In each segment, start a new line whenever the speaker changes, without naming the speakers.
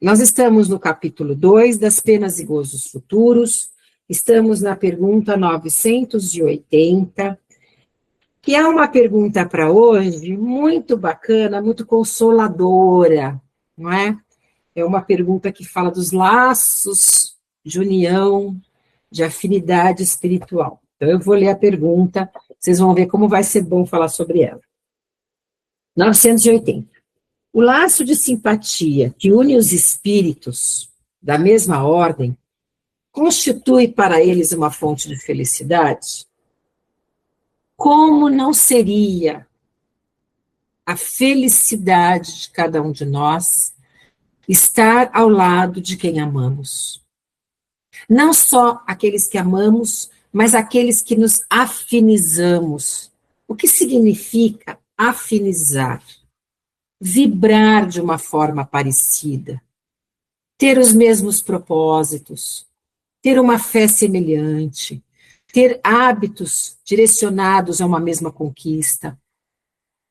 Nós estamos no capítulo 2 das penas e gozos futuros, estamos na pergunta 980, que é uma pergunta para hoje muito bacana, muito consoladora, não é? É uma pergunta que fala dos laços de união, de afinidade espiritual. Então, eu vou ler a pergunta, vocês vão ver como vai ser bom falar sobre ela. 980. O laço de simpatia que une os espíritos da mesma ordem constitui para eles uma fonte de felicidade? Como não seria a felicidade de cada um de nós estar ao lado de quem amamos? Não só aqueles que amamos, mas aqueles que nos afinizamos. O que significa afinizar? Vibrar de uma forma parecida, ter os mesmos propósitos, ter uma fé semelhante, ter hábitos direcionados a uma mesma conquista,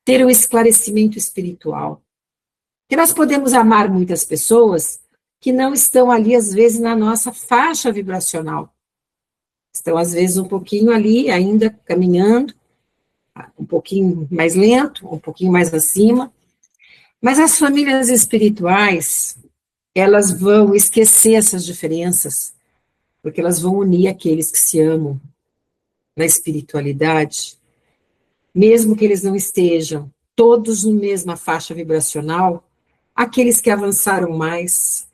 ter um esclarecimento espiritual. Que nós podemos amar muitas pessoas que não estão ali, às vezes, na nossa faixa vibracional. Estão, às vezes, um pouquinho ali, ainda caminhando, um pouquinho mais lento, um pouquinho mais acima. Mas as famílias espirituais, elas vão esquecer essas diferenças, porque elas vão unir aqueles que se amam na espiritualidade, mesmo que eles não estejam todos na mesma faixa vibracional, aqueles que avançaram mais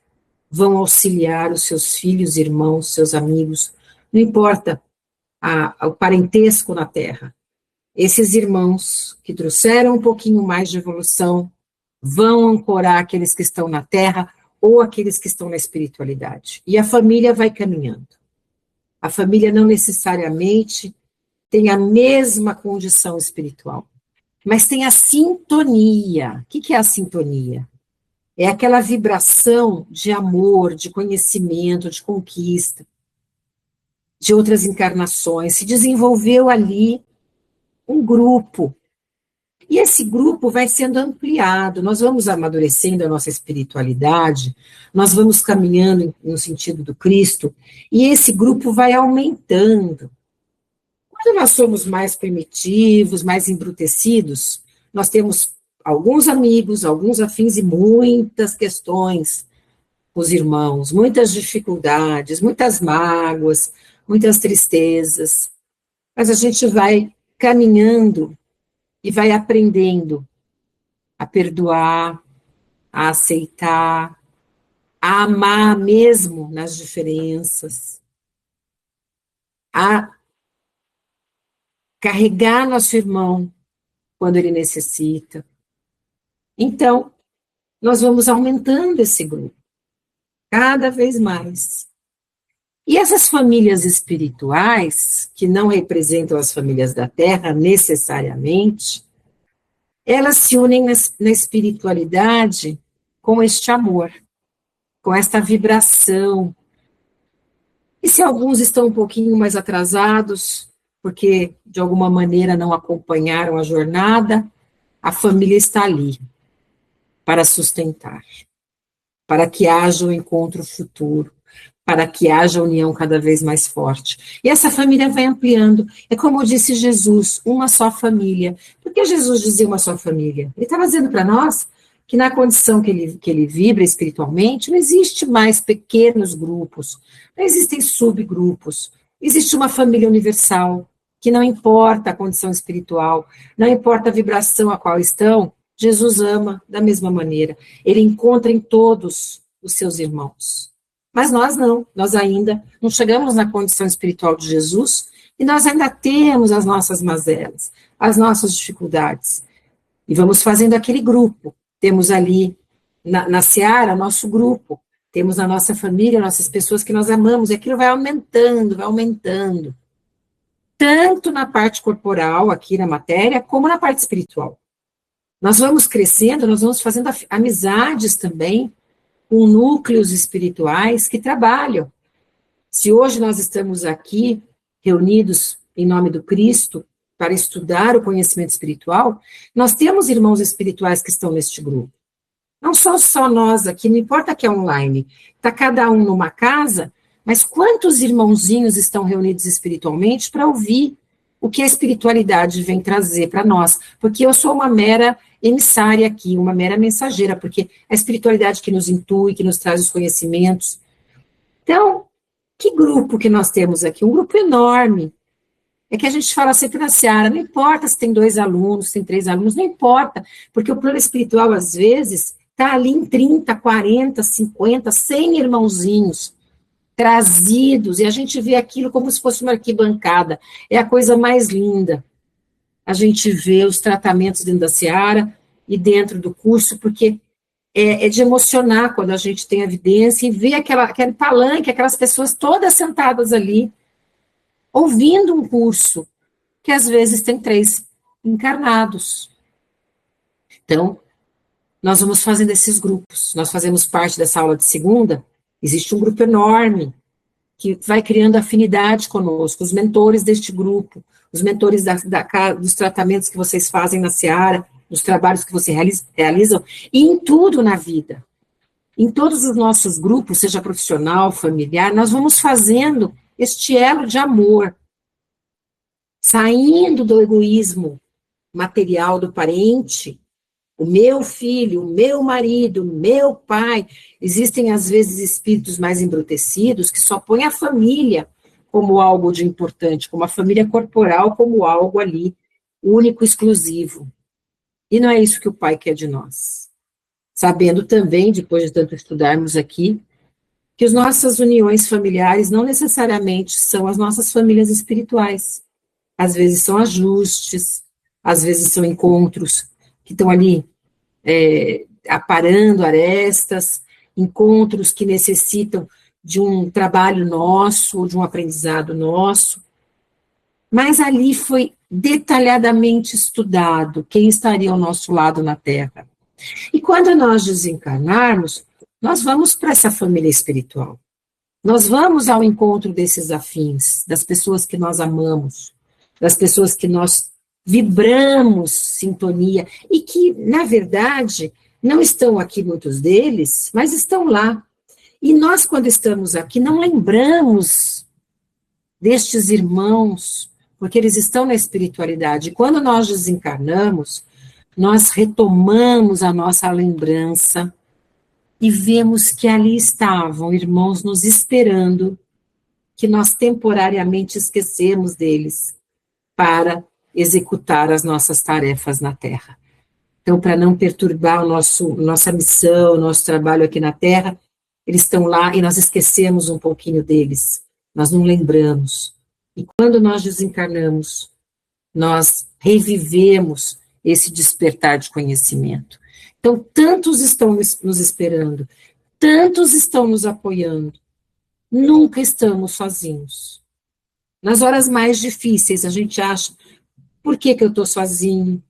vão auxiliar os seus filhos, irmãos, seus amigos, não importa o parentesco na Terra. Esses irmãos que trouxeram um pouquinho mais de evolução vão ancorar aqueles que estão na Terra ou aqueles que estão na espiritualidade. E a família vai caminhando. A família não necessariamente tem a mesma condição espiritual, mas tem a sintonia. O que é a sintonia? É aquela vibração de amor, de conhecimento, de conquista, de outras encarnações. Se desenvolveu ali um grupo. E esse grupo vai sendo ampliado, nós vamos amadurecendo a nossa espiritualidade, nós vamos caminhando no sentido do Cristo, e esse grupo vai aumentando. Quando nós somos mais primitivos, mais embrutecidos, nós temos alguns amigos, alguns afins e muitas questões com os irmãos, muitas dificuldades, muitas mágoas, muitas tristezas, mas a gente vai caminhando e vai aprendendo a perdoar, a aceitar, a amar mesmo nas diferenças, a carregar nosso irmão quando ele necessita. Então, nós vamos aumentando esse grupo, cada vez mais. E essas famílias espirituais, que não representam as famílias da Terra necessariamente, elas se unem na espiritualidade com este amor, com esta vibração. E se alguns estão um pouquinho mais atrasados, porque de alguma maneira não acompanharam a jornada, a família está ali para sustentar, para que haja um encontro futuro, para que haja união cada vez mais forte. E essa família vai ampliando. É como disse Jesus, uma só família. Por que Jesus dizia uma só família? Ele estava dizendo para nós que na condição que ele vibra espiritualmente, não existe mais pequenos grupos, não existem subgrupos, existe uma família universal, que não importa a condição espiritual, não importa a vibração a qual estão, Jesus ama da mesma maneira. Ele encontra em todos os seus irmãos. Mas nós não, nós ainda não chegamos na condição espiritual de Jesus e nós ainda temos as nossas mazelas, as nossas dificuldades. E vamos fazendo aquele grupo. Temos ali na Seara nosso grupo, temos na nossa família nossas pessoas que nós amamos, e aquilo vai aumentando, tanto na parte corporal, aqui na matéria, como na parte espiritual. Nós vamos crescendo, nós vamos fazendo amizades também, com núcleos espirituais que trabalham. Se hoje nós estamos aqui, reunidos em nome do Cristo, para estudar o conhecimento espiritual, nós temos irmãos espirituais que estão neste grupo. Não só nós aqui, não importa que é online, está cada um numa casa, mas quantos irmãozinhos estão reunidos espiritualmente para ouvir o que a espiritualidade vem trazer para nós? Porque eu sou uma mera emissária aqui, uma mera mensageira, porque a espiritualidade que nos intui, que nos traz os conhecimentos. Então, que grupo que nós temos aqui? Um grupo enorme. É que a gente fala sempre na Seara, não importa se tem 2 alunos, se tem 3 alunos, não importa, porque o plano espiritual, às vezes, está ali em 30, 40, 50, 100 irmãozinhos trazidos, e a gente vê aquilo como se fosse uma arquibancada. É a coisa mais linda. A gente vê os tratamentos dentro da Seara e dentro do curso, porque é de emocionar quando a gente tem evidência e vê aquele palanque, aquelas pessoas todas sentadas ali, ouvindo um curso, que às vezes tem 3 encarnados. Então, nós vamos fazendo esses grupos. Nós fazemos parte dessa aula de segunda, existe um grupo enorme, que vai criando afinidade conosco, os mentores deste grupo, os mentores dos tratamentos que vocês fazem na Seara, dos trabalhos que vocês realizam, e em tudo na vida. Em todos os nossos grupos, seja profissional, familiar, nós vamos fazendo este elo de amor, saindo do egoísmo material do parente, o meu filho, o meu marido, o meu pai. Existem, às vezes, espíritos mais embrutecidos que só põem a família como algo de importante, como a família corporal como algo ali, único, exclusivo. E não é isso que o pai quer de nós. Sabendo também, depois de tanto estudarmos aqui, que as nossas uniões familiares não necessariamente são as nossas famílias espirituais. Às vezes são ajustes, às vezes são encontros que estão ali aparando arestas, encontros que necessitam de um trabalho nosso, ou de um aprendizado nosso. Mas ali foi detalhadamente estudado quem estaria ao nosso lado na Terra. E quando nós desencarnarmos, nós vamos para essa família espiritual. Nós vamos ao encontro desses afins, das pessoas que nós amamos, das pessoas que nós vibramos sintonia, e que, na verdade, não estão aqui muitos deles, mas estão lá. E nós, quando estamos aqui, não lembramos destes irmãos, porque eles estão na espiritualidade. E quando nós desencarnamos, nós retomamos a nossa lembrança e vemos que ali estavam irmãos nos esperando, que nós temporariamente esquecemos deles para executar as nossas tarefas na Terra. Então, para não perturbar nossa missão, nosso trabalho aqui na Terra, eles estão lá e nós esquecemos um pouquinho deles, nós não lembramos. E quando nós desencarnamos, nós revivemos esse despertar de conhecimento. Então, tantos estão nos esperando, tantos estão nos apoiando, nunca estamos sozinhos. Nas horas mais difíceis, a gente acha, por que eu estou sozinho?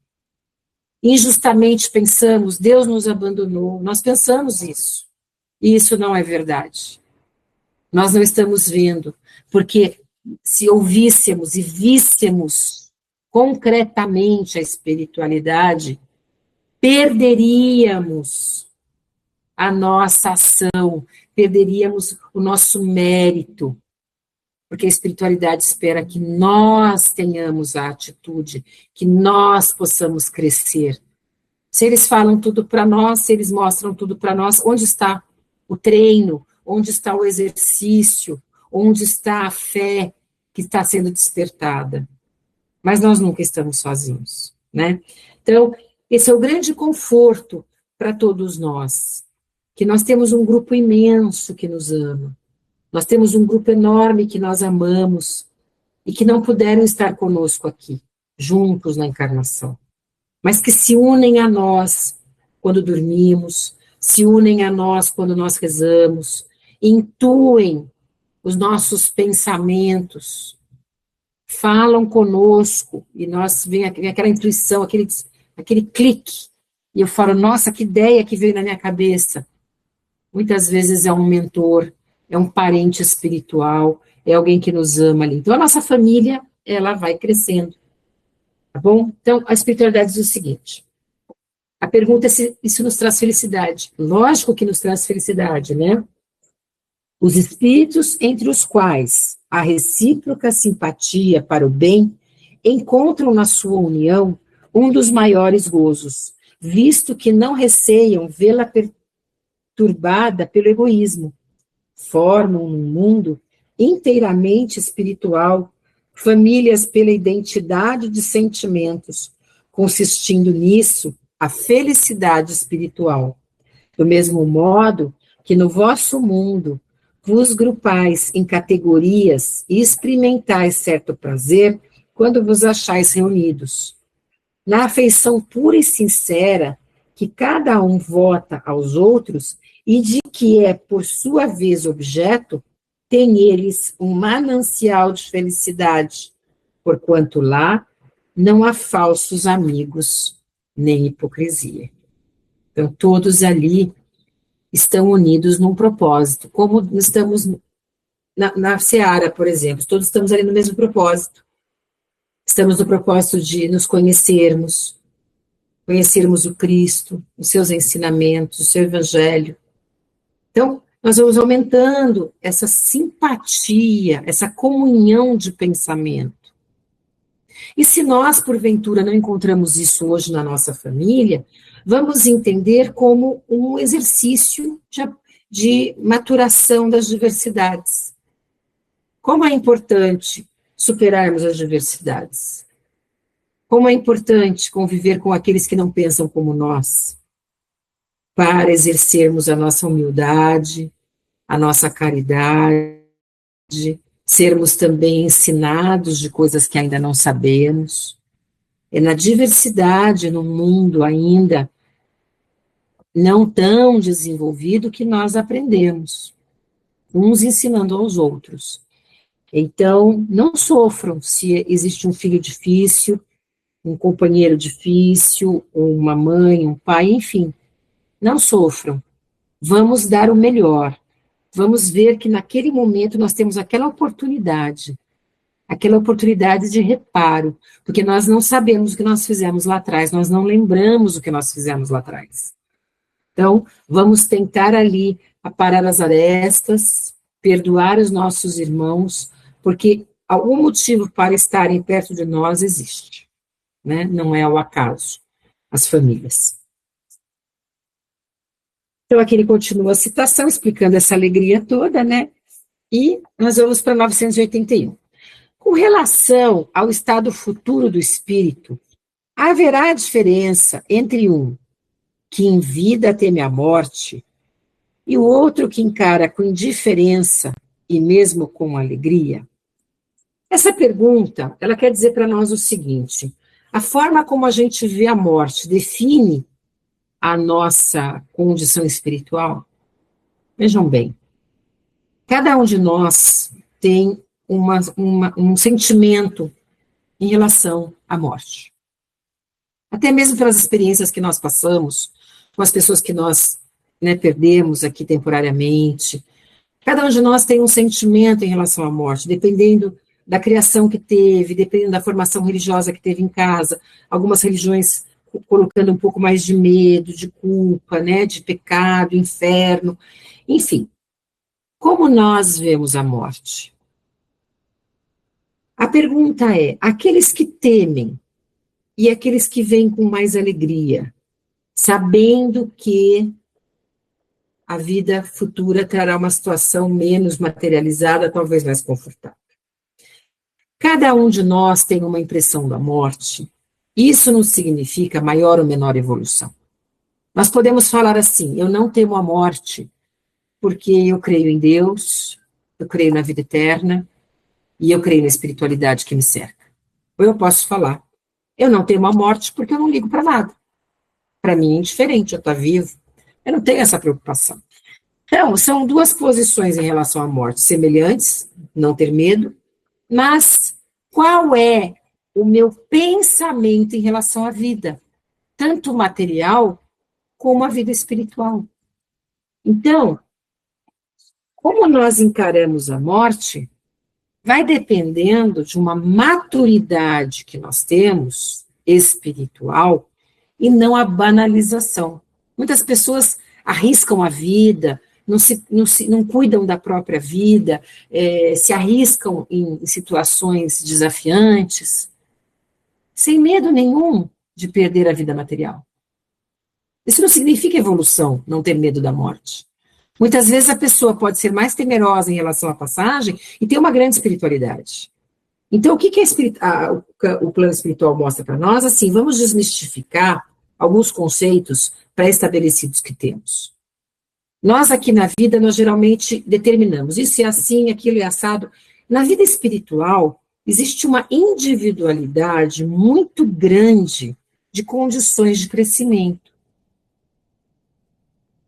Injustamente pensamos, Deus nos abandonou, nós pensamos isso, e isso não é verdade. Nós não estamos vendo, porque se ouvíssemos e víssemos concretamente a espiritualidade, perderíamos a nossa ação, perderíamos o nosso mérito, porque a espiritualidade espera que nós tenhamos a atitude, que nós possamos crescer. Se eles falam tudo para nós, se eles mostram tudo para nós, onde está o treino, onde está o exercício, onde está a fé que está sendo despertada? Mas nós nunca estamos sozinhos, né? Então, esse é o grande conforto para todos nós, que nós temos um grupo imenso que nos ama, nós temos um grupo enorme que nós amamos e que não puderam estar conosco aqui, juntos na encarnação, mas que se unem a nós quando dormimos, se unem a nós quando nós rezamos, intuem os nossos pensamentos, falam conosco, e nós vem aquela intuição, aquele clique, e eu falo, nossa, que ideia que veio na minha cabeça. Muitas vezes é um mentor, é um parente espiritual, é alguém que nos ama ali. Então, a nossa família, ela vai crescendo, tá bom? Então, a espiritualidade diz o seguinte, pergunta é se isso nos traz felicidade. Lógico que nos traz felicidade, né? Os espíritos entre os quais a recíproca simpatia para o bem encontram na sua união um dos maiores gozos, visto que não receiam vê-la perturbada pelo egoísmo. Formam um mundo inteiramente espiritual, famílias pela identidade de sentimentos, consistindo nisso a felicidade espiritual. Do mesmo modo que no vosso mundo vos grupais em categorias e experimentais certo prazer quando vos achais reunidos. Na afeição pura e sincera que cada um vota aos outros e de que é, por sua vez, objeto, tem eles um manancial de felicidade, porquanto lá não há falsos amigos, nem hipocrisia. Então, todos ali estão unidos num propósito, como estamos na Seara, por exemplo, todos estamos ali no mesmo propósito. Estamos no propósito de nos conhecermos o Cristo, os seus ensinamentos, o seu Evangelho. Então, nós vamos aumentando essa simpatia, essa comunhão de pensamento. E se nós, porventura, não encontramos isso hoje na nossa família, vamos entender como um exercício de maturação das diversidades. Como é importante superarmos as diversidades. Como é importante conviver com aqueles que não pensam como nós, para exercermos a nossa humildade, a nossa caridade, sermos também ensinados de coisas que ainda não sabemos. É na diversidade, num mundo ainda não tão desenvolvido, que nós aprendemos, uns ensinando aos outros. Então, não sofram se existe um filho difícil, um companheiro difícil, uma mãe, um pai, enfim, não sofram. Vamos dar o melhor. Vamos ver que naquele momento nós temos aquela oportunidade de reparo, porque nós não sabemos o que nós fizemos lá atrás, nós não lembramos o que nós fizemos lá atrás. Então, vamos tentar ali aparar as arestas, perdoar os nossos irmãos, porque algum motivo para estarem perto de nós existe, né? Não é ao acaso, as famílias. Então, aqui ele continua a citação, explicando essa alegria toda, né? E nós vamos para 981. Com relação ao estado futuro do espírito, haverá diferença entre um que em vida teme a morte e o outro que encara com indiferença e mesmo com alegria? Essa pergunta, ela quer dizer para nós o seguinte: a forma como a gente vê a morte define a nossa condição espiritual? Vejam bem, cada um de nós tem um sentimento em relação à morte. Até mesmo pelas experiências que nós passamos, com as pessoas que nós, né, perdemos aqui temporariamente. Cada um de nós tem um sentimento em relação à morte, dependendo da criação que teve, dependendo da formação religiosa que teve em casa. Algumas religiões colocando um pouco mais de medo, de culpa, né, de pecado, inferno, enfim. Como nós vemos a morte? A pergunta é: aqueles que temem e aqueles que vêm com mais alegria, sabendo que a vida futura trará uma situação menos materializada, talvez mais confortável. Cada um de nós tem uma impressão da morte. Isso não significa maior ou menor evolução. Nós podemos falar assim: eu não temo a morte, porque eu creio em Deus, eu creio na vida eterna, e eu creio na espiritualidade que me cerca. Ou eu posso falar: eu não temo a morte porque eu não ligo para nada. Para mim é indiferente, eu estou vivo. Eu não tenho essa preocupação. Então, são duas posições em relação à morte, semelhantes, não ter medo, mas qual é o meu pensamento em relação à vida, tanto material como a vida espiritual? Então, como nós encaramos a morte, vai dependendo de uma maturidade que nós temos, espiritual, e não a banalização. Muitas pessoas arriscam a vida, não cuidam da própria vida, se arriscam em situações desafiantes, sem medo nenhum de perder a vida material. Isso não significa evolução, não ter medo da morte. Muitas vezes a pessoa pode ser mais temerosa em relação à passagem e ter uma grande espiritualidade. Então, o que o plano espiritual mostra para nós? Assim, vamos desmistificar alguns conceitos pré-estabelecidos que temos. Nós aqui na vida, nós geralmente determinamos, isso é assim, aquilo é assado. Na vida espiritual, existe uma individualidade muito grande de condições de crescimento.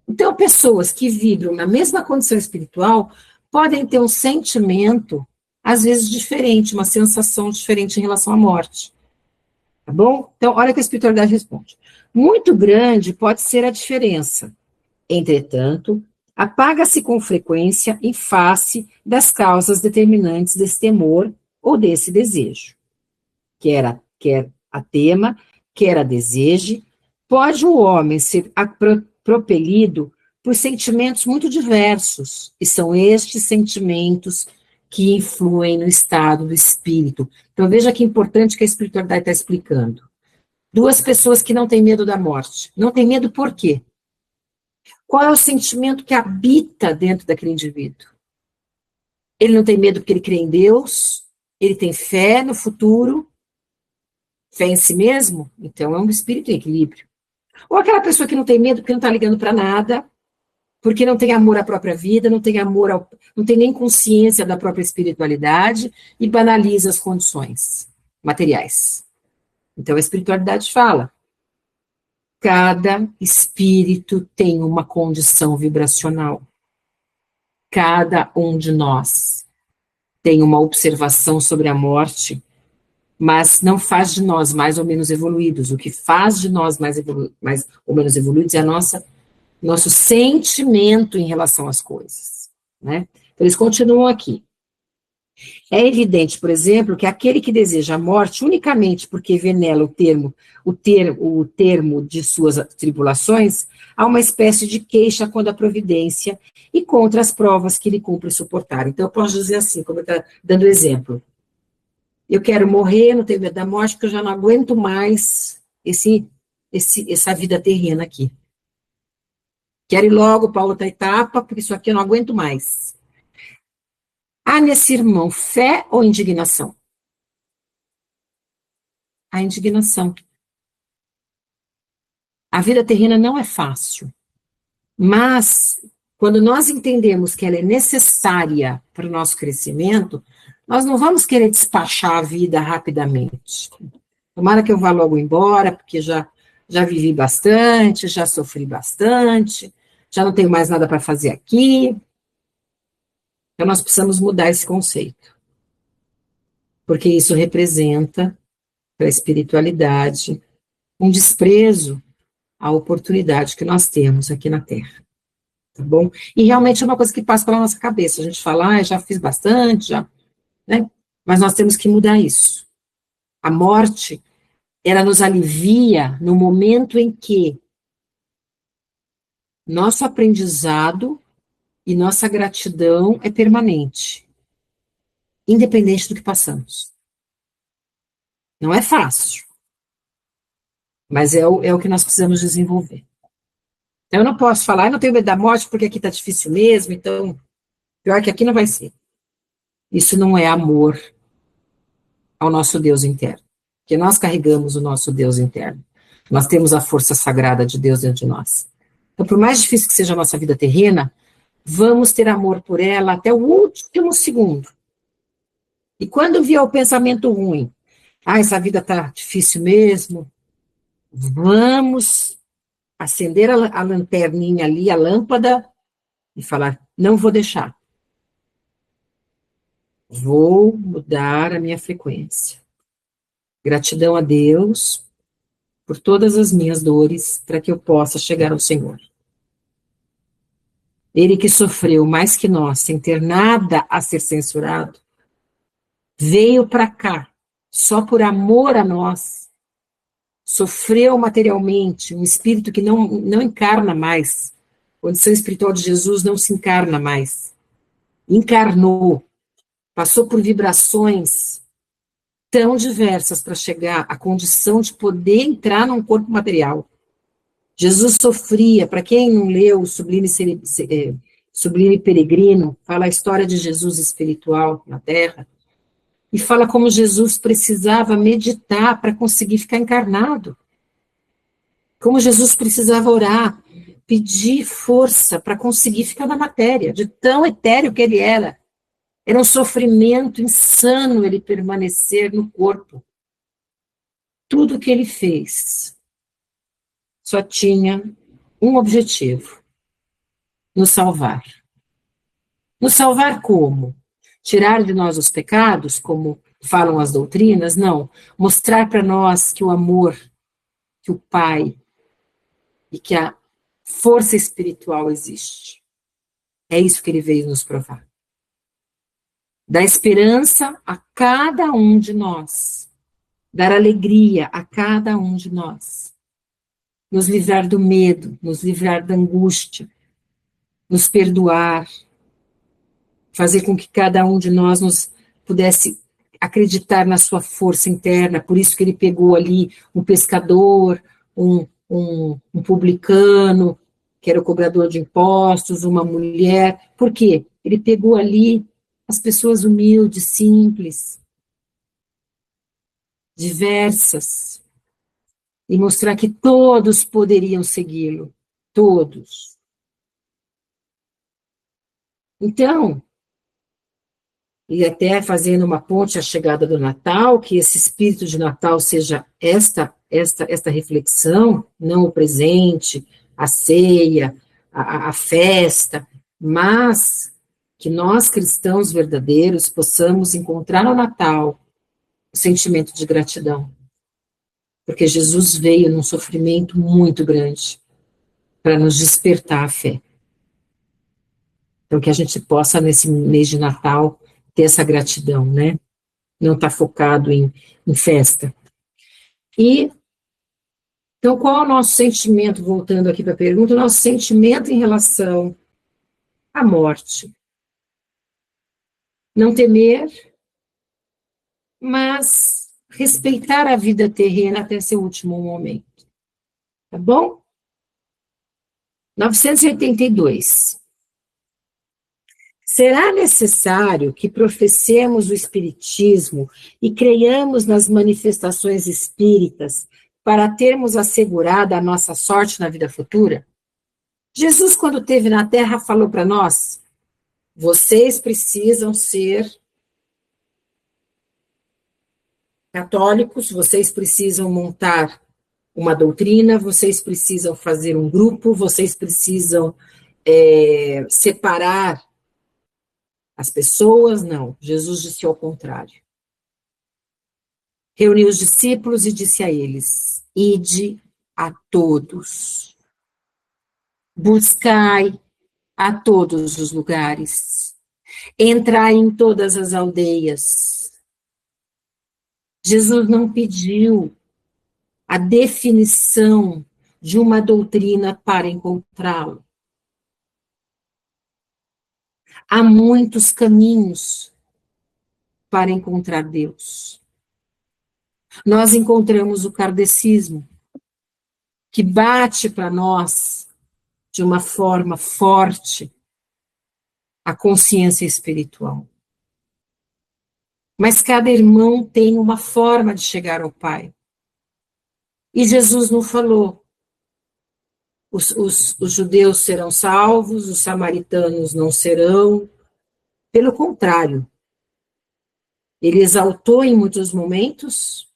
Então, pessoas que vibram na mesma condição espiritual podem ter um sentimento, às vezes, diferente, uma sensação diferente em relação à morte. Tá bom? Então, olha que a espiritualidade responde. Muito grande pode ser a diferença. Entretanto, apaga-se com frequência em face das causas determinantes desse temor ou desse desejo. Quer a tema, quer a deseje, pode o homem ser propelido por sentimentos muito diversos, e são estes sentimentos que influem no estado do espírito. Então, veja que importante que a espiritualidade está explicando. Duas pessoas que não têm medo da morte. Não têm medo por quê? Qual é o sentimento que habita dentro daquele indivíduo? Ele não tem medo porque ele crê em Deus, ele tem fé no futuro, fé em si mesmo, então é um espírito em equilíbrio. Ou aquela pessoa que não tem medo porque não está ligando para nada, porque não tem amor à própria vida, não tem não tem nem consciência da própria espiritualidade e banaliza as condições materiais. Então a espiritualidade fala, cada espírito tem uma condição vibracional. Cada um de nós tem uma observação sobre a morte, mas não faz de nós mais ou menos evoluídos. O que faz de nós mais ou menos evoluídos é nosso sentimento em relação às coisas, né? Então, eles continuam aqui. É evidente, por exemplo, que aquele que deseja a morte unicamente porque vê nela o termo de suas tribulações, há uma espécie de queixa contra a providência e contra as provas que lhe cumpre suportar. Então, eu posso dizer assim, como está dando exemplo. Eu quero morrer, não tenho medo da morte, porque eu já não aguento mais essa vida terrena aqui. Quero ir logo para outra etapa, porque isso aqui eu não aguento mais. Há nesse irmão fé ou indignação? A indignação. A vida terrena não é fácil, mas quando nós entendemos que ela é necessária para o nosso crescimento, nós não vamos querer despachar a vida rapidamente. Tomara que eu vá logo embora, porque já vivi bastante, já sofri bastante, já não tenho mais nada para fazer aqui. Então nós precisamos mudar esse conceito, porque isso representa para a espiritualidade um desprezo à oportunidade que nós temos aqui na Terra, tá bom? E realmente é uma coisa que passa pela nossa cabeça, a gente fala, já fiz bastante, né? Mas nós temos que mudar isso. A morte, ela nos alivia no momento em que nosso aprendizado e nossa gratidão é permanente, independente do que passamos. Não é fácil, mas é o que nós precisamos desenvolver. Então, eu não posso falar, eu não tenho medo da morte porque aqui está difícil mesmo, então, pior que aqui não vai ser. Isso não é amor ao nosso Deus interno, porque nós carregamos o nosso Deus interno. Nós temos a força sagrada de Deus dentro de nós. Então, por mais difícil que seja a nossa vida terrena, vamos ter amor por ela até o último segundo. E quando vier o pensamento ruim, essa vida está difícil mesmo, vamos acender a lanterninha ali, a lâmpada, e falar, não vou deixar. Vou mudar a minha frequência. Gratidão a Deus por todas as minhas dores, para que eu possa chegar ao Senhor. Ele que sofreu mais que nós, sem ter nada a ser censurado, veio para cá, só por amor a nós, sofreu materialmente, um espírito que não encarna mais, a condição espiritual de Jesus não se encarna mais, encarnou, passou por vibrações tão diversas para chegar à condição de poder entrar num corpo material. Jesus sofria, para quem não leu o Sublime Peregrino, fala a história de Jesus espiritual na Terra, e fala como Jesus precisava meditar para conseguir ficar encarnado, como Jesus precisava orar, pedir força para conseguir ficar na matéria, de tão etéreo que ele era. Era um sofrimento insano ele permanecer no corpo. Tudo que ele fez só tinha um objetivo: nos salvar. Nos salvar como? Tirar de nós os pecados, como falam as doutrinas? Não. Mostrar para nós que o amor, que o Pai e que a força espiritual existe. É isso que ele veio nos provar. Dar esperança a cada um de nós. Dar alegria a cada um de nós. Nos livrar do medo, nos livrar da angústia, nos perdoar, fazer com que cada um de nós nos pudesse acreditar na sua força interna. Por isso que ele pegou ali um pescador, um publicano, que era o cobrador de impostos, uma mulher. Por quê? Ele pegou ali as pessoas humildes, simples, diversas, e mostrar que todos poderiam segui-lo, todos. Então, e até fazendo uma ponte à chegada do Natal, que esse espírito de Natal seja esta reflexão, não o presente, a ceia, a festa, mas que nós, cristãos verdadeiros, possamos encontrar no Natal o sentimento de gratidão. Porque Jesus veio num sofrimento muito grande para nos despertar a fé. Então, que a gente possa, nesse mês de Natal, ter essa gratidão, né? Não estar focado em festa. E, então, qual é o nosso sentimento, voltando aqui para a pergunta, o nosso sentimento em relação à morte? Não temer, mas respeitar a vida terrena até seu último momento. Tá bom? 982. Será necessário que professemos o Espiritismo e creiamos nas manifestações espíritas para termos assegurada a nossa sorte na vida futura? Jesus, quando esteve na Terra, falou para nós: vocês precisam ser católicos, vocês precisam montar uma doutrina, vocês precisam fazer um grupo, vocês precisam separar as pessoas. Não, Jesus disse ao contrário. Reuniu os discípulos e disse a eles: ide a todos, buscai a todos os lugares, entrai em todas as aldeias. Jesus não pediu a definição de uma doutrina para encontrá-lo. Há muitos caminhos para encontrar Deus. Nós encontramos o kardecismo, que bate para nós de uma forma forte a consciência espiritual. Mas cada irmão tem uma forma de chegar ao Pai. E Jesus não falou: os judeus serão salvos, os samaritanos não serão. Pelo contrário, ele exaltou em muitos momentos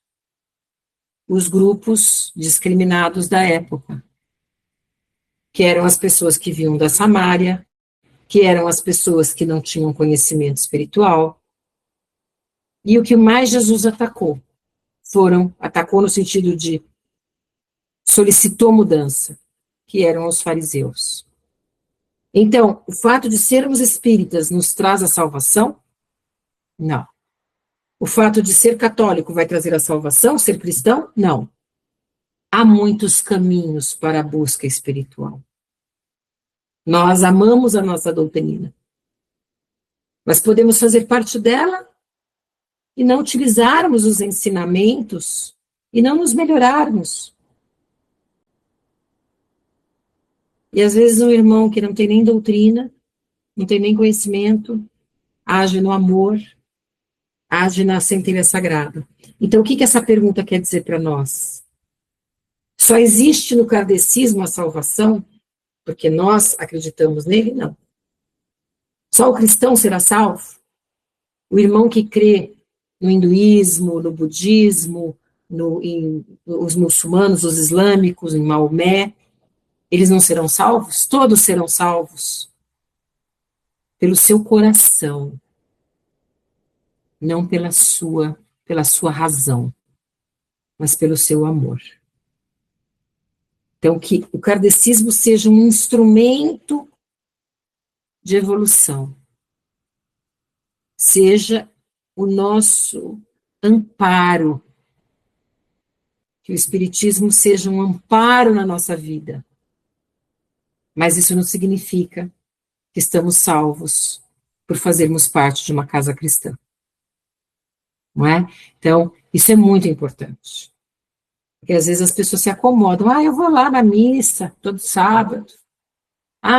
os grupos discriminados da época, que eram as pessoas que vinham da Samária, que eram as pessoas que não tinham conhecimento espiritual. E o que mais Jesus atacou atacou no sentido de solicitou mudança, que eram os fariseus. Então, o fato de sermos espíritas nos traz a salvação? Não. O fato de ser católico vai trazer a salvação? Ser cristão? Não. há muitos caminhos para a busca espiritual. Nós amamos a nossa doutrina, mas podemos fazer parte dela e não utilizarmos os ensinamentos e não nos melhorarmos. E às vezes um irmão que não tem nem doutrina, não tem nem conhecimento, age no amor, age na centelha sagrada. Então, o que essa pergunta quer dizer para nós? Só existe no kardecismo a salvação porque nós acreditamos nele? Não. Só o cristão será salvo? O irmão que crê no hinduísmo, no budismo, os muçulmanos, os islâmicos, em Maomé, eles não serão salvos? Todos serão salvos pelo seu coração, não pela sua razão, mas pelo seu amor. Então, que o kardecismo seja um instrumento de evolução, seja o nosso amparo, que o espiritismo seja um amparo na nossa vida. Mas isso não significa que estamos salvos por fazermos parte de uma casa cristã. Não é? Então, isso é muito importante. Porque às vezes as pessoas se acomodam. Eu vou lá na missa todo sábado.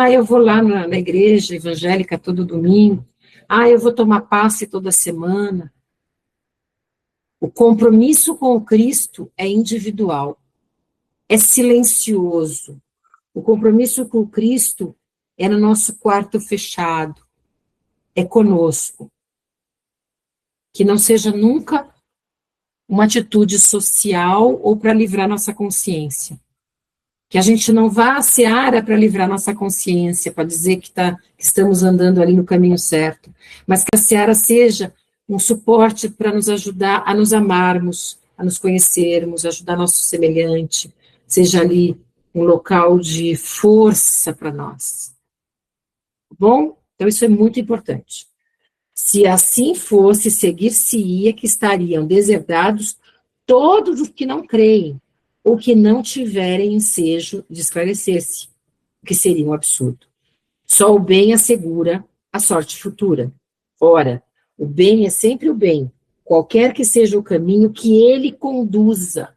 Eu vou lá na igreja evangélica todo domingo. Eu vou tomar passe toda semana. O compromisso com o Cristo é individual, é silencioso. O compromisso com o Cristo é no nosso quarto fechado, é conosco. Que não seja nunca uma atitude social ou para livrar nossa consciência. Que a gente não vá à seara para livrar nossa consciência, para dizer que estamos andando ali no caminho certo, mas que a seara seja um suporte para nos ajudar a nos amarmos, a nos conhecermos, ajudar nosso semelhante, seja ali um local de força para nós. Bom? Então isso é muito importante. Se assim fosse, seguir-se-ia que estariam deserdados todos os que não creem, ou que não tiverem ensejo de esclarecer-se, o que seria um absurdo. Só o bem assegura a sorte futura. Ora, o bem é sempre o bem, qualquer que seja o caminho que ele conduza.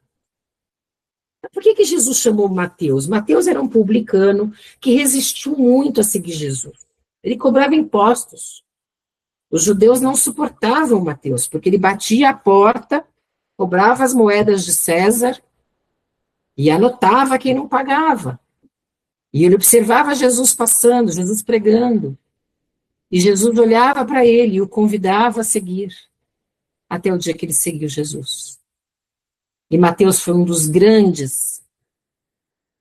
Por que Jesus chamou Mateus? Mateus era um publicano que resistiu muito a seguir Jesus. Ele cobrava impostos. Os judeus não suportavam Mateus, porque ele batia a porta, cobrava as moedas de César e anotava quem não pagava. E ele observava Jesus passando, Jesus pregando. E Jesus olhava para ele e o convidava a seguir, até o dia que ele seguiu Jesus. E Mateus foi um dos grandes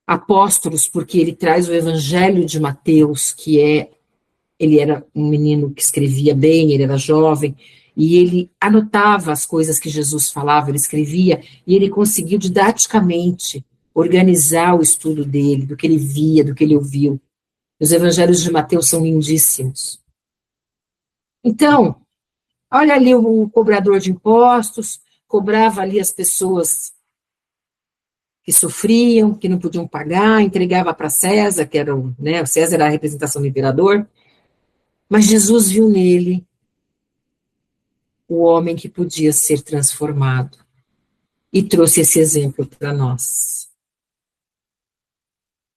apóstolos, porque ele traz o evangelho de Mateus, ele era um menino que escrevia bem, ele era jovem, e ele anotava as coisas que Jesus falava, ele escrevia, e ele conseguiu didaticamente organizar o estudo dele, do que ele via, do que ele ouviu. Os evangelhos de Mateus são lindíssimos. Então, olha ali o cobrador de impostos, cobrava ali as pessoas que sofriam, que não podiam pagar, entregava para César, que era o César era a representação do imperador, mas Jesus viu nele o homem que podia ser transformado e trouxe esse exemplo para nós.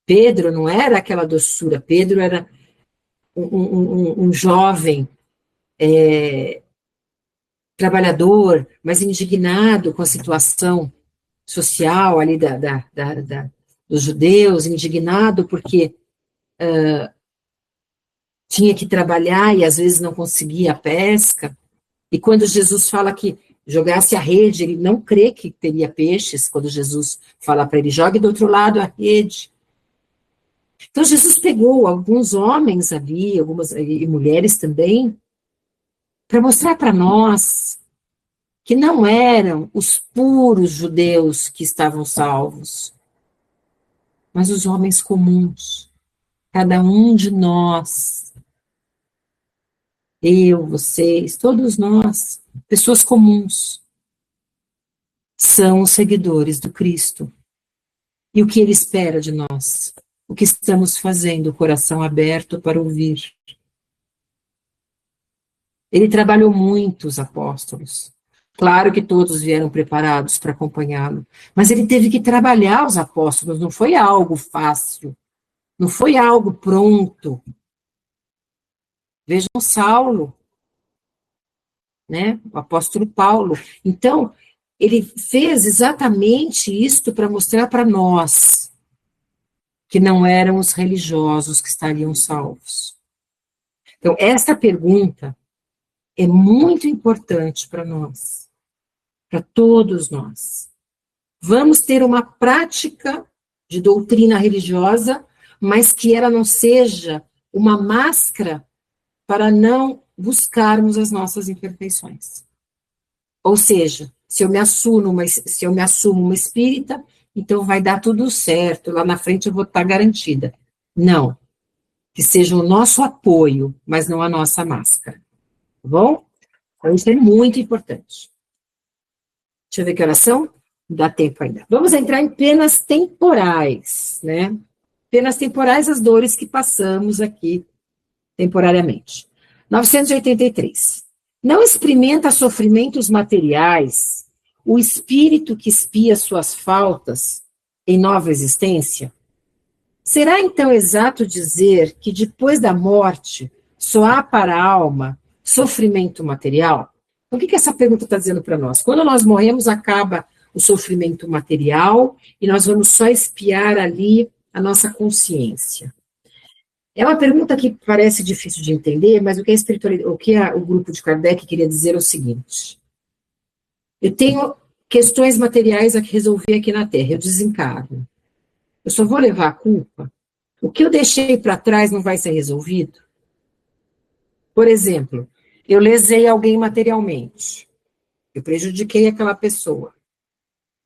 Pedro não era aquela doçura, Pedro era um jovem trabalhador, mas indignado com a situação social ali dos judeus, indignado porque tinha que trabalhar e às vezes não conseguia a pesca. E quando Jesus fala que jogasse a rede, ele não crê que teria peixes, quando Jesus fala para ele, jogue do outro lado a rede. Então Jesus pegou alguns homens ali, e mulheres também, para mostrar para nós que não eram os puros judeus que estavam salvos, mas os homens comuns, cada um de nós, eu, vocês, todos nós, pessoas comuns, são os seguidores do Cristo. E o que ele espera de nós? O que estamos fazendo, o coração aberto para ouvir. Ele trabalhou muito, os apóstolos. Claro que todos vieram preparados para acompanhá-lo, mas ele teve que trabalhar os apóstolos, não foi algo fácil, não foi algo pronto. Vejam Saulo, né? O apóstolo Paulo. Então, ele fez exatamente isto para mostrar para nós que não eram os religiosos que estariam salvos. Então, esta pergunta é muito importante para nós, para todos nós. Vamos ter uma prática de doutrina religiosa, mas que ela não seja uma máscara para não buscarmos as nossas imperfeições. Ou seja, se eu me assumo uma espírita, então vai dar tudo certo, lá na frente eu vou estar garantida. Não. Que seja o nosso apoio, mas não a nossa máscara. Tá bom? Então, isso é muito importante. Deixa eu ver que horas são. Dá tempo ainda. Vamos entrar em penas temporais, né? Penas temporais, as dores que passamos aqui temporariamente. 983. Não experimenta sofrimentos materiais o espírito que expia suas faltas em nova existência? Será então exato dizer que depois da morte só há para a alma sofrimento material? O que essa pergunta está dizendo para nós? Quando nós morremos, acaba o sofrimento material e nós vamos só espiar ali a nossa consciência. É uma pergunta que parece difícil de entender, mas o grupo de Kardec queria dizer é o seguinte: eu tenho questões materiais a resolver aqui na Terra, eu desencarno. Eu só vou levar a culpa? O que eu deixei para trás não vai ser resolvido? Por exemplo, eu lesei alguém materialmente, eu prejudiquei aquela pessoa,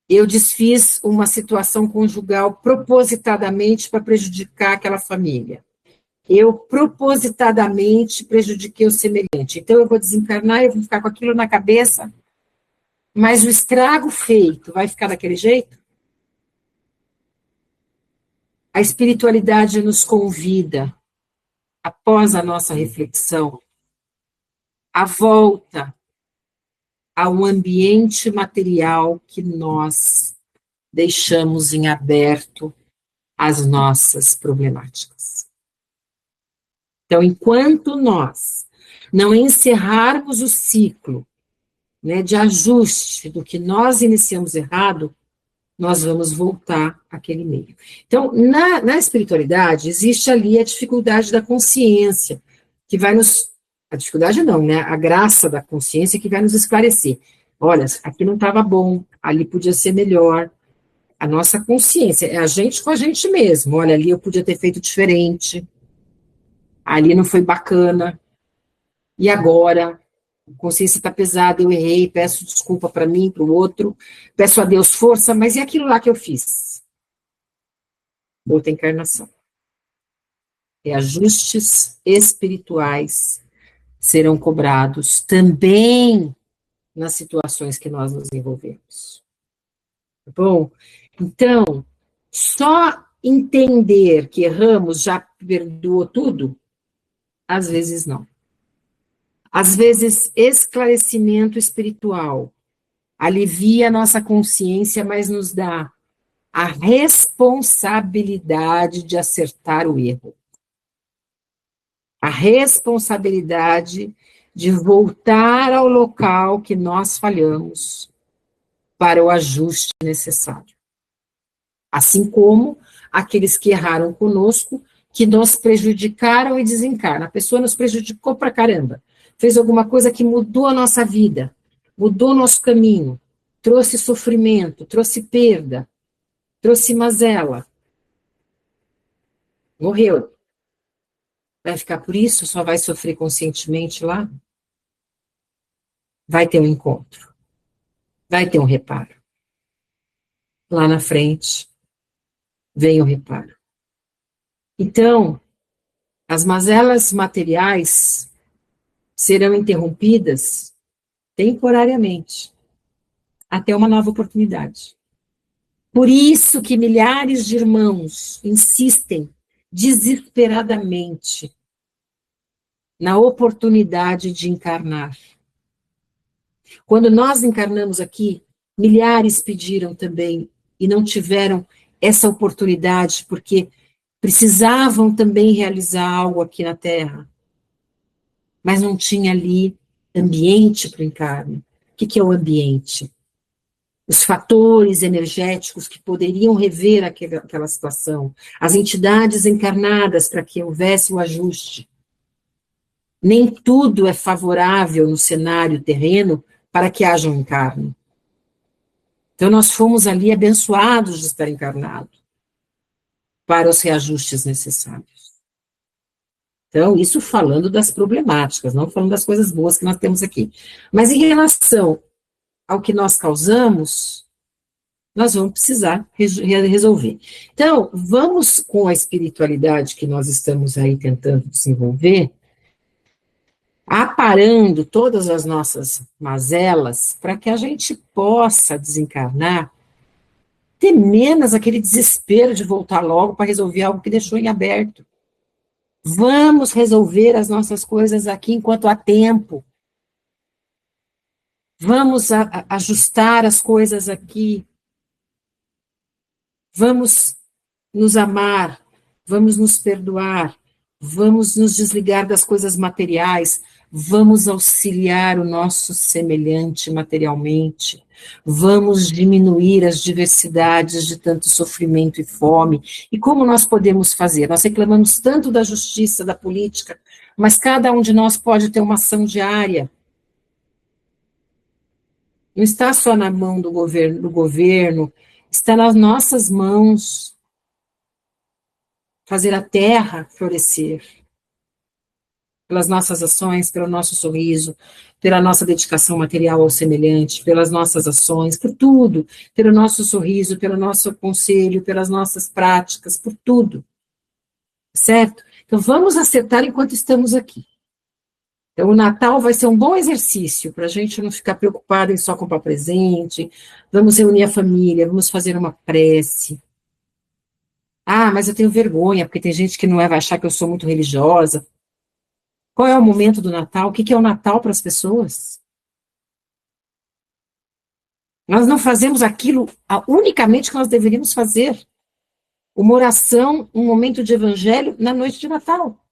eu desfiz uma situação conjugal propositadamente para prejudicar aquela família. Eu propositadamente prejudiquei o semelhante. Então, eu vou desencarnar, eu vou ficar com aquilo na cabeça, mas o estrago feito vai ficar daquele jeito? A espiritualidade nos convida, após a nossa reflexão, a volta ao ambiente material que nós deixamos em aberto às nossas problemáticas. Então, enquanto nós não encerrarmos o ciclo, né, de ajuste do que nós iniciamos errado, nós vamos voltar àquele meio. Então, na espiritualidade, existe ali a dificuldade da consciência, que vai nos... A dificuldade não, né? A graça da consciência que vai nos esclarecer. Olha, aqui não estava bom, ali podia ser melhor. A nossa consciência, é a gente com a gente mesmo. Olha, ali eu podia ter feito diferente. Ali não foi bacana. E agora? A consciência está pesada, eu errei, peço desculpa para mim, para o outro, peço a Deus força, mas e aquilo lá que eu fiz? Outra encarnação. E ajustes espirituais serão cobrados também nas situações que nós nos envolvemos. Tá bom? Então, só entender que erramos já perdoou tudo? Às vezes não. Às vezes, esclarecimento espiritual alivia a nossa consciência, mas nos dá a responsabilidade de acertar o erro. A responsabilidade de voltar ao local que nós falhamos para o ajuste necessário. Assim como aqueles que erraram conosco, que nos prejudicaram e desencarnam. A pessoa nos prejudicou pra caramba. Fez alguma coisa que mudou a nossa vida, mudou o nosso caminho, trouxe sofrimento, trouxe perda, trouxe mazela. Morreu. Vai ficar por isso? Só vai sofrer conscientemente lá? Vai ter um encontro. Vai ter um reparo. Lá na frente, vem o reparo. Então, as mazelas materiais serão interrompidas temporariamente, até uma nova oportunidade. Por isso que milhares de irmãos insistem desesperadamente na oportunidade de encarnar. Quando nós encarnamos aqui, milhares pediram também e não tiveram essa oportunidade porque precisavam também realizar algo aqui na Terra, mas não tinha ali ambiente para o encarne. O que é o ambiente? Os fatores energéticos que poderiam rever aquela situação, as entidades encarnadas para que houvesse o ajuste. Nem tudo é favorável no cenário terreno para que haja um encarne. Então, nós fomos ali abençoados de estar encarnado para os reajustes necessários. Então, isso falando das problemáticas, não falando das coisas boas que nós temos aqui. Mas em relação ao que nós causamos, nós vamos precisar resolver. Então, vamos com a espiritualidade que nós estamos aí tentando desenvolver, aparando todas as nossas mazelas, para que a gente possa desencarnar, ter menos aquele desespero de voltar logo para resolver algo que deixou em aberto. Vamos resolver as nossas coisas aqui enquanto há tempo. Vamos ajustar as coisas aqui. Vamos nos amar, vamos nos perdoar, vamos nos desligar das coisas materiais, vamos auxiliar o nosso semelhante materialmente, vamos diminuir as diversidades de tanto sofrimento e fome. E como nós podemos fazer? Nós reclamamos tanto da justiça, da política, mas cada um de nós pode ter uma ação diária. Não está só na mão do governo, está nas nossas mãos. Fazer a terra florescer, pelas nossas ações, pelo nosso sorriso, pela nossa dedicação material ao semelhante, pelas nossas ações, por tudo, pelo nosso sorriso, pelo nosso conselho, pelas nossas práticas, por tudo, certo? Então vamos acertar enquanto estamos aqui. Então o Natal vai ser um bom exercício para a gente não ficar preocupado em só comprar presente, vamos reunir a família, vamos fazer uma prece. Ah, mas eu tenho vergonha, porque tem gente que não vai achar que eu sou muito religiosa. Qual é o momento do Natal? O que é o Natal para as pessoas? Nós não fazemos aquilo unicamente que nós deveríamos fazer. Uma oração, um momento de evangelho na noite de Natal.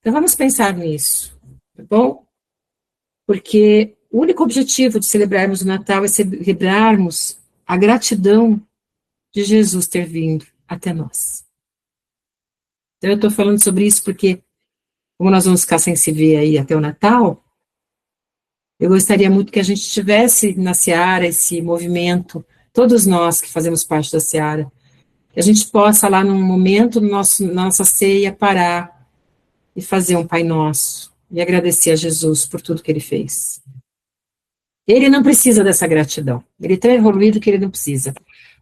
Então vamos pensar nisso, tá bom? Porque o único objetivo de celebrarmos o Natal é celebrarmos a gratidão de Jesus ter vindo até nós. Então eu estou falando sobre isso porque, como nós vamos ficar sem se ver aí até o Natal, eu gostaria muito que a gente tivesse na Seara esse movimento, todos nós que fazemos parte da Seara, que a gente possa lá num momento na nossa ceia parar e fazer um Pai Nosso e agradecer a Jesus por tudo que Ele fez. Ele não precisa dessa gratidão, ele é tão evoluído que ele não precisa.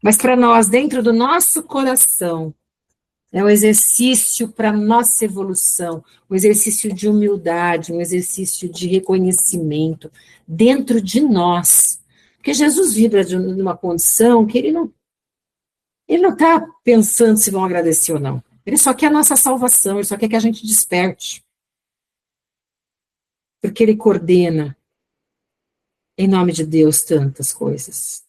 Mas para nós, dentro do nosso coração, é um exercício para nossa evolução, um exercício de humildade, um exercício de reconhecimento dentro de nós. Porque Jesus vibra numa condição que ele não está pensando se vão agradecer ou não. Ele só quer a nossa salvação, ele só quer que a gente desperte. Porque ele coordena, em nome de Deus, tantas coisas.